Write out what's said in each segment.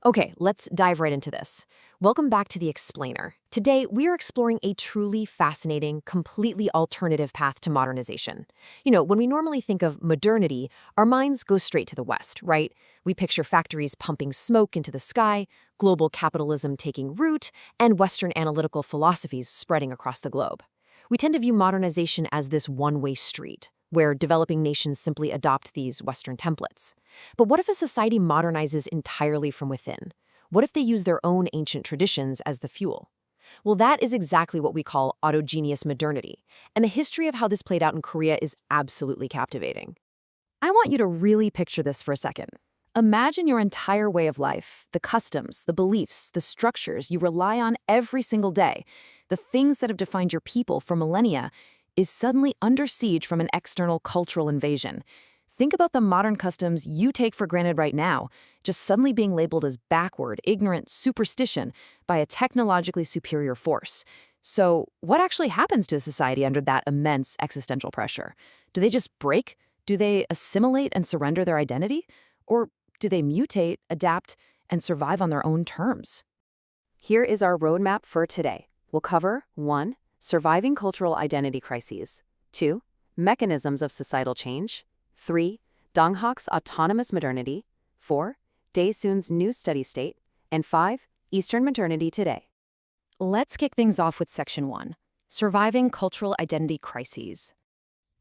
Okay, let's dive right into this. Welcome back to The Explainer. Today, we are exploring a truly fascinating, completely alternative path to modernization. When we normally think of modernity, our minds go straight to the West, right? We picture factories pumping smoke into the sky, global capitalism taking root, and Western analytical philosophies spreading across the globe. We tend to view modernization as this one-way street, where developing nations simply adopt these Western templates. But what if a society modernizes entirely from within? What if they use their own ancient traditions as the fuel? Well, that is exactly what we call autogenous modernity, and the history of how this played out in Korea is absolutely captivating. I want you to really picture this for a second. Imagine your entire way of life, the customs, the beliefs, the structures you rely on every single day, the things that have defined your people for millennia, is suddenly under siege from an external cultural invasion. Think about the modern customs you take for granted right now, just suddenly being labeled as backward, ignorant superstition by a technologically superior force. So, what actually happens to a society under that immense existential pressure? Do they just break? Do they assimilate and surrender their identity? Or do they mutate, adapt, and survive on their own terms? Here is our roadmap for today. We'll cover 1. Surviving cultural identity crises. 2. Mechanisms of societal change. 3. Donghak's autonomous modernity. 4. Daesoon's new steady state. And 5. Eastern modernity today. Let's kick things off with Section 1. Surviving cultural identity crises.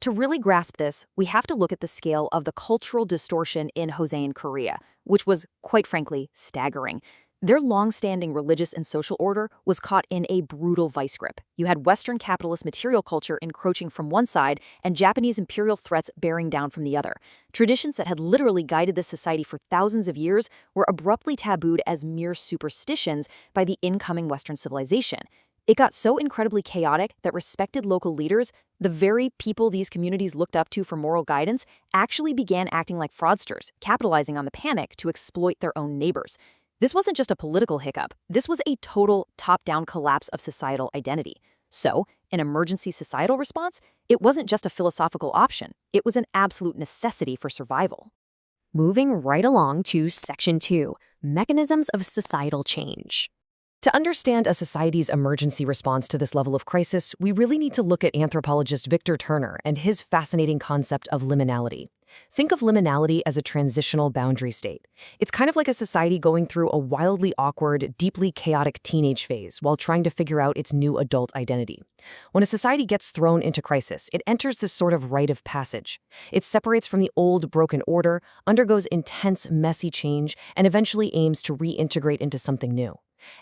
To really grasp this, we have to look at the scale of the cultural distortion in Joseon Korea, which was, quite frankly, staggering. Their long-standing religious and social order was caught in a brutal vice grip. You had Western capitalist material culture encroaching from one side and Japanese imperial threats bearing down from the other. Traditions that had literally guided this society for thousands of years were abruptly tabooed as mere superstitions by the incoming Western civilization. It got so incredibly chaotic that respected local leaders, the very people these communities looked up to for moral guidance, actually began acting like fraudsters, capitalizing on the panic to exploit their own neighbors. This wasn't just a political hiccup. This was a total top-down collapse of societal identity. So, an emergency societal response? It wasn't just a philosophical option. It was an absolute necessity for survival. Moving right along to Section 2, Mechanisms of Societal Change. To understand a society's emergency response to this level of crisis, we really need to look at anthropologist Victor Turner and his fascinating concept of liminality. Think of liminality as a transitional boundary state. It's kind of like a society going through a wildly awkward, deeply chaotic teenage phase while trying to figure out its new adult identity. When a society gets thrown into crisis, it enters this sort of rite of passage. It separates from the old, broken order, undergoes intense, messy change, and eventually aims to reintegrate into something new.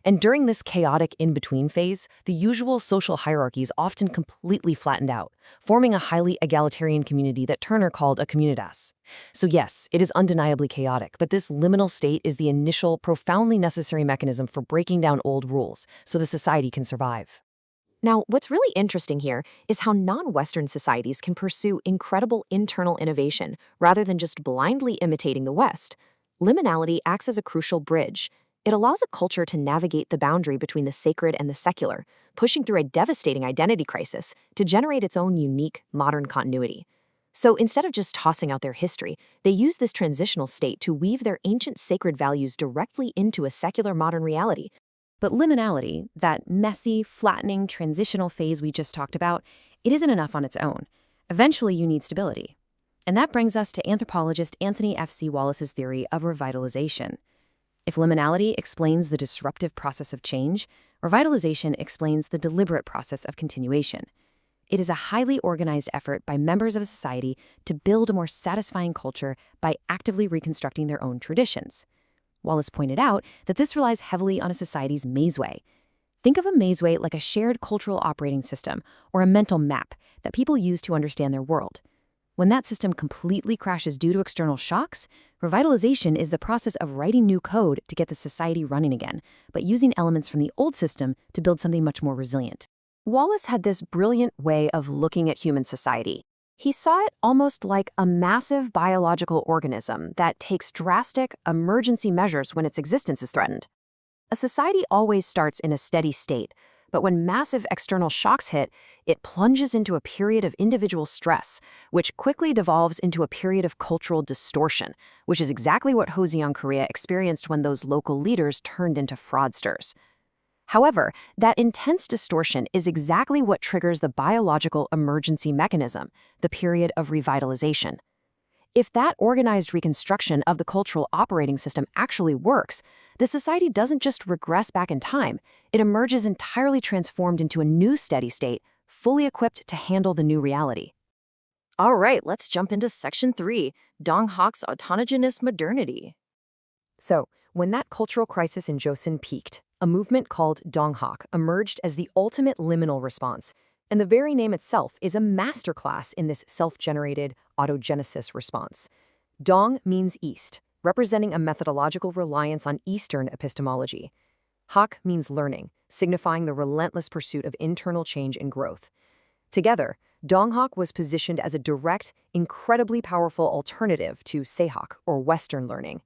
And during this chaotic in-between phase, the usual social hierarchies often completely flattened out, forming a highly egalitarian community that Turner called a communitas. So yes, it is undeniably chaotic, but this liminal state is the initial, profoundly necessary mechanism for breaking down old rules so the society can survive. Now, what's really interesting here is how non-Western societies can pursue incredible internal innovation rather than just blindly imitating the West. Liminality acts as a crucial bridge. It allows a culture to navigate the boundary between the sacred and the secular, pushing through a devastating identity crisis to generate its own unique, modern continuity. So instead of just tossing out their history, they use this transitional state to weave their ancient sacred values directly into a secular modern reality. But liminality, that messy, flattening, transitional phase we just talked about, it isn't enough on its own. Eventually, you need stability. And that brings us to anthropologist Anthony F.C. Wallace's theory of revitalization. If liminality explains the disruptive process of change, revitalization explains the deliberate process of continuation. It is a highly organized effort by members of a society to build a more satisfying culture by actively reconstructing their own traditions. Wallace pointed out that this relies heavily on a society's mazeway. Think of a mazeway like a shared cultural operating system or a mental map that people use to understand their world. When that system completely crashes due to external shocks, revitalization is the process of writing new code to get the society running again, but using elements from the old system to build something much more resilient. Wallace had this brilliant way of looking at human society. He saw it almost like a massive biological organism that takes drastic, emergency measures when its existence is threatened. A society always starts in a steady state, But when massive external shocks hit, it plunges into a period of individual stress, which quickly devolves into a period of cultural distortion, which is exactly what Joseon Korea experienced when those local leaders turned into fraudsters. However, that intense distortion is exactly what triggers the biological emergency mechanism, the period of revitalization. If that organized reconstruction of the cultural operating system actually works, the society doesn't just regress back in time, it emerges entirely transformed into a new steady state, fully equipped to handle the new reality. All right, let's jump into Section 3, Donghak's Autogenous Modernity. So, when that cultural crisis in Joseon peaked, a movement called Donghak emerged as the ultimate liminal response, and the very name itself is a masterclass in this self-generated autogenesis response. Dong means east, representing a methodological reliance on Eastern epistemology. Hak means learning, signifying the relentless pursuit of internal change and growth. Together, Donghak was positioned as a direct, incredibly powerful alternative to Sehak, or Western learning.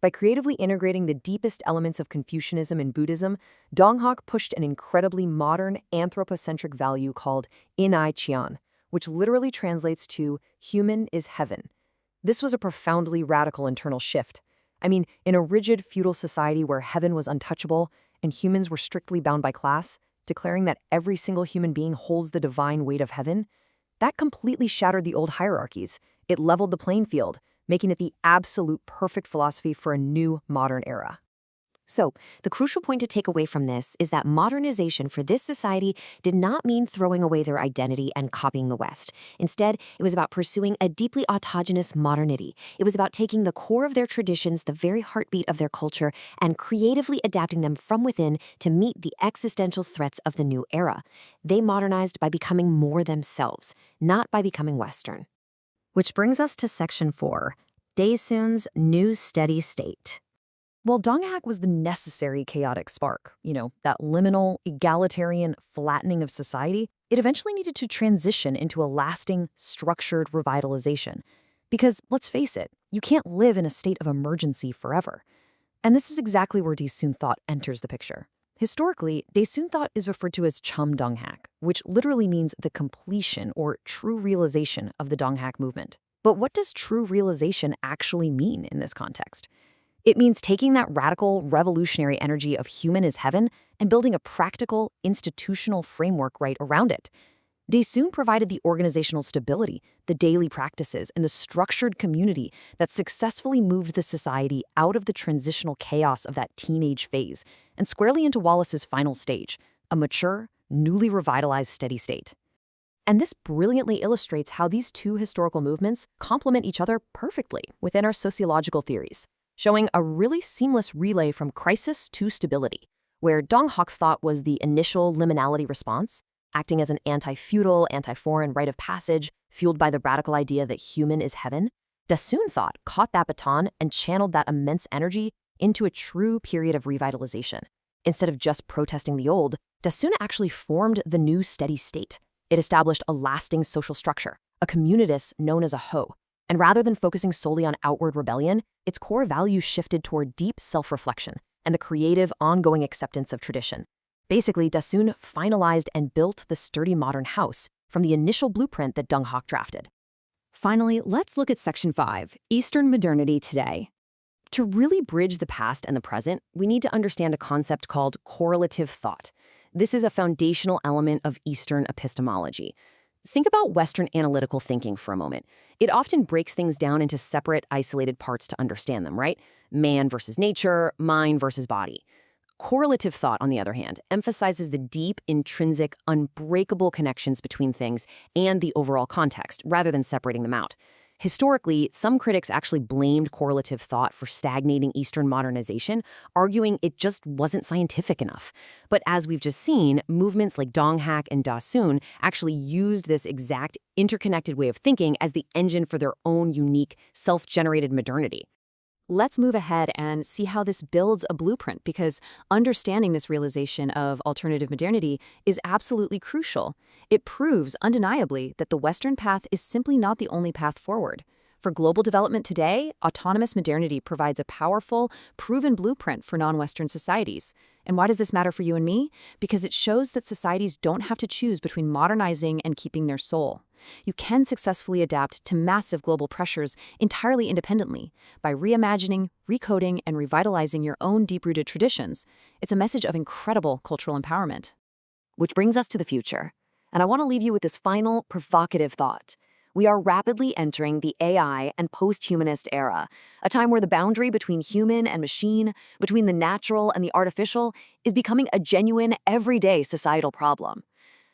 By creatively integrating the deepest elements of Confucianism and Buddhism, Donghak pushed an incredibly modern, anthropocentric value called Inai Qian, which literally translates to human is heaven. This was a profoundly radical internal shift. I mean, in a rigid feudal society where heaven was untouchable and humans were strictly bound by class, declaring that every single human being holds the divine weight of heaven, that completely shattered the old hierarchies. It leveled the playing field, making it the absolute perfect philosophy for a new modern era. So, the crucial point to take away from this is that modernization for this society did not mean throwing away their identity and copying the West. Instead, it was about pursuing a deeply autogenous modernity. It was about taking the core of their traditions, the very heartbeat of their culture, and creatively adapting them from within to meet the existential threats of the new era. They modernized by becoming more themselves, not by becoming Western. Which brings us to Section 4, Daesoon's New Steady State. While Donghak was the necessary chaotic spark, that liminal, egalitarian flattening of society, it eventually needed to transition into a lasting, structured revitalization. Because, let's face it, you can't live in a state of emergency forever. And this is exactly where Daesoon thought enters the picture. Historically, Daesoon thought is referred to as Chum Donghak, which literally means the completion or true realization of the Donghak movement. But what does true realization actually mean in this context? It means taking that radical, revolutionary energy of human is heaven and building a practical, institutional framework right around it. Daesoon provided the organizational stability, the daily practices, and the structured community that successfully moved the society out of the transitional chaos of that teenage phase and squarely into Wallace's final stage, a mature, newly revitalized steady state. And this brilliantly illustrates how these two historical movements complement each other perfectly within our sociological theories, showing a really seamless relay from crisis to stability, where Donghak's thought was the initial liminality response, acting as an anti-feudal, anti-foreign rite of passage fueled by the radical idea that human is heaven. Daesoon thought caught that baton and channeled that immense energy into a true period of revitalization. Instead of just protesting the old, Daesoon actually formed the new steady state. It established a lasting social structure, a communitas known as a Ho. And rather than focusing solely on outward rebellion, its core values shifted toward deep self-reflection and the creative, ongoing acceptance of tradition. Basically, Daesoon finalized and built the sturdy modern house from the initial blueprint that Donghak drafted. Finally, let's look at Section 5, Eastern Modernity Today. To really bridge the past and the present, we need to understand a concept called correlative thought. This is a foundational element of Eastern epistemology. Think about Western analytical thinking for a moment. It often breaks things down into separate, isolated parts to understand them, right? Man versus nature, mind versus body. Correlative thought, on the other hand, emphasizes the deep, intrinsic, unbreakable connections between things and the overall context, rather than separating them out. Historically, some critics actually blamed correlative thought for stagnating Eastern modernization, arguing it just wasn't scientific enough. But as we've just seen, movements like Donghak and Daesoon actually used this exact interconnected way of thinking as the engine for their own unique, self-generated modernity. Let's move ahead and see how this builds a blueprint, because understanding this realization of alternative modernity is absolutely crucial. It proves undeniably that the Western path is simply not the only path forward. For global development today, autonomous modernity provides a powerful, proven blueprint for non-Western societies. And why does this matter for you and me? Because it shows that societies don't have to choose between modernizing and keeping their soul. You can successfully adapt to massive global pressures entirely independently by reimagining, recoding, and revitalizing your own deep-rooted traditions. It's a message of incredible cultural empowerment. Which brings us to the future. And I want to leave you with this final, provocative thought. We are rapidly entering the AI and post-humanist era, a time where the boundary between human and machine, between the natural and the artificial, is becoming a genuine, everyday societal problem.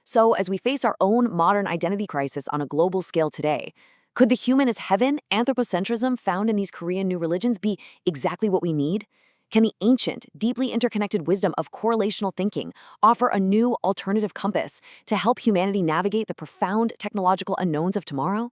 So, as we face our own modern identity crisis on a global scale today, could the human as heaven, anthropocentrism found in these Korean new religions be exactly what we need? Can the ancient, deeply interconnected wisdom of correlational thinking offer a new alternative compass to help humanity navigate the profound technological unknowns of tomorrow?